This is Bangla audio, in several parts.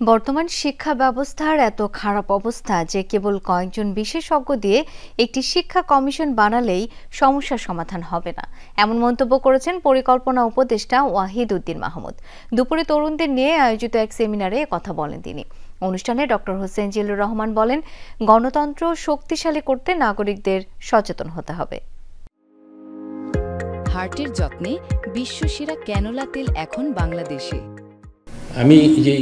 বর্তমান শিক্ষা ব্যবস্থার এত খারাপ অবস্থা যে কেবল কয়েকজন বিশেষজ্ঞ দিয়ে একটি শিক্ষা কমিশন বানালেই সমস্যার সমাধান হবে না, এমন মন্তব্য করেছেন পরিকল্পনা উপদেষ্টা ওয়াহিদ উদ্দিন মাহমুদ। দুপুরে তরুণদের নিয়ে আয়োজিত এক সেমিনারে কথা বলেন তিনি। অনুষ্ঠানে ডক্টর হোসেন জিল্লুর রহমান বলেন, গণতন্ত্র শক্তিশালী করতে নাগরিকদের সচেতন হতে হবে। হার্টের যত্নে বিশ্বসেরা ক্যানোলা তেল এখন বাংলাদেশে। আমি যে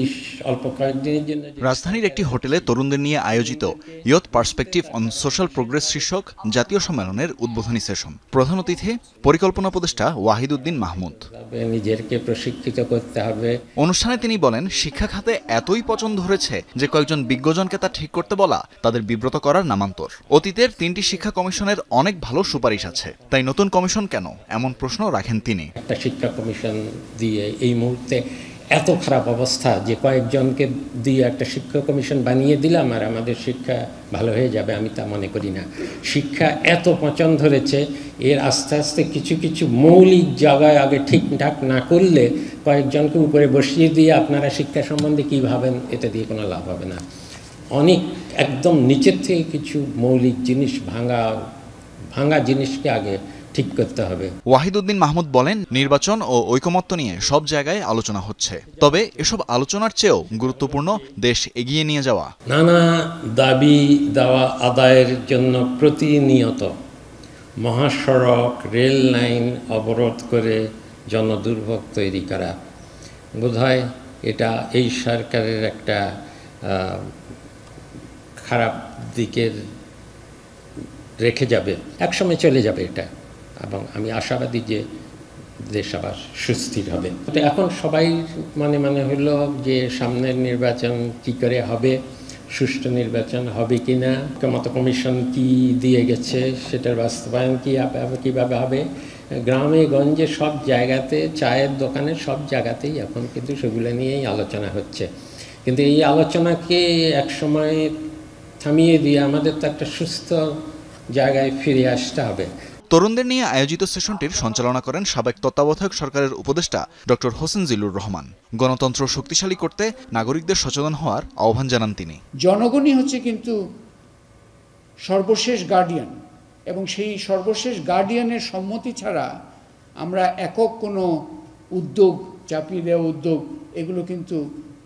অল্প কয়েকদিনের জন্য রাজধানীর একটি হোটেলে তরুণদের নিয়ে আয়োজিত youth perspective on social progress শীর্ষক জাতীয় সম্মেলনের উদ্বোধনী সেশন। প্রধান অতিথি পরিকল্পনা উপদেষ্টা ওয়াহিদ উদ্দিন মাহমুদ। নিজেকে প্রশিক্ষিত করতে হবে। অনুষ্ঠানে তিনি বলেন, শিক্ষা খাতে এতই পচন ধরেছে যে কয়েকজন বিজ্ঞজনকে তা ঠিক করতে বলা তাদের বিব্রত করার নামান্তর। অতীতের 3টি শিক্ষা কমিশনের অনেক ভালো সুপারিশ আছে, তাই নতুন কমিশন কেন, এমন প্রশ্ন রাখেন তিনি। একটা শিক্ষা কমিশন দিয়ে এই মুহূর্তে এত খারাপ অবস্থা যে কয়েকজনকে দিয়ে একটা শিক্ষা কমিশন বানিয়ে দিলাম আর আমাদের শিক্ষা ভালো হয়ে যাবে, আমি তা মনে করি না। শিক্ষা এত পচন ধরেছে, এর আস্তে আস্তে কিছু কিছু মৌলিক জায়গায় আগে ঠিকঠাক না করলে কয়েকজনকে উপরে বসিয়ে দিয়ে আপনারা শিক্ষা সম্বন্ধে কী ভাবেন, এটা দিয়ে কোনো লাভ হবে না। অনেক একদম নিচের থেকে কিছু মৌলিক জিনিস ভাঙা জিনিসকে আগে ঠিক করতে হবে। ওয়াহিদ উদ্দিন মাহমুদ বলেন, নির্বাচন ও ঐকমত্য নিয়ে সব জায়গায় আলোচনা হচ্ছে, তবে এসব আলোচনার চেয়েও গুরুত্বপূর্ণ দেশ এগিয়ে নিয়ে যাওয়া। নানা দাবি দাওয়া আদায়ের জন্য প্রতিনিয়ত মহাসড়ক, রেল লাইন অবরোধ করে জনদুর্ভোগ তৈরি করা বোধহয় এটা এই সরকারের একটা খারাপ দিকের রেখে যাবে, একসময় চলে যাবে এটা, এবং আমি আশাবাদী যে দেশ আবার সুস্থির হবে। তো এখন সবাই মানে হলো যে সামনের নির্বাচন কি করে হবে, সুষ্ঠু নির্বাচন হবে কি না, মতো কমিশন কি দিয়ে গেছে সেটার বাস্তবায়ন কীভাবে হবে। গ্রামে গঞ্জে সব জায়গাতে, চায়ের দোকানে সব জায়গাতেই এখন কিন্তু সেগুলো নিয়েই আলোচনা হচ্ছে। কিন্তু এই আলোচনাকে একসময় থামিয়ে দিয়ে আমাদের তো একটা সুস্থ জায়গায় ফিরে আসতে হবে। তরুণদের নিয়ে আয়োজিত সেশনটির সঞ্চালনা করেন সাবেক তত্ত্বাবধায়ক সরকারের উপদেষ্টা ডক্টর হোসেন জিল্লুর রহমান। গণতন্ত্র শক্তিশালী করতে নাগরিকদের সচেতন হওয়ার আহ্বান জানান তিনি। জনগণই হচ্ছে কিন্তু সর্বশেষ গার্ডিয়ান, এবং সেই সর্বশেষ গার্ডিয়ানের সম্মতি ছাড়া আমরা একক কোনো উদ্যোগ, চাপিয়ে দেওয়া উদ্যোগ, এগুলো কিন্তু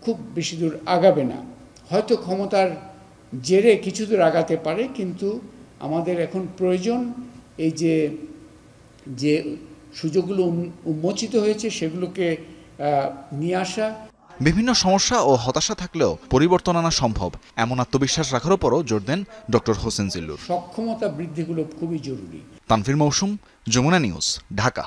খুব বেশি দূর আগাবে না। হয়তো ক্ষমতার জেরে কিছু দূর আগাতে পারে, কিন্তু আমাদের এখন প্রয়োজন এই যে সুযোগগুলো উন্মোচিত হয়েছে সেগুলোকে নিয়ে আসা। বিভিন্ন সমস্যা ও হতাশা থাকলেও পরিবর্তন আনা সম্ভব, এমন আত্মবিশ্বাস রাখার উপরও জোর দেন ডক্টর হোসেন জিল্লুর। সক্ষমতা বৃদ্ধিগুলো খুবই জরুরি। তানভীর মৌসুম, যমুনা নিউজ, ঢাকা।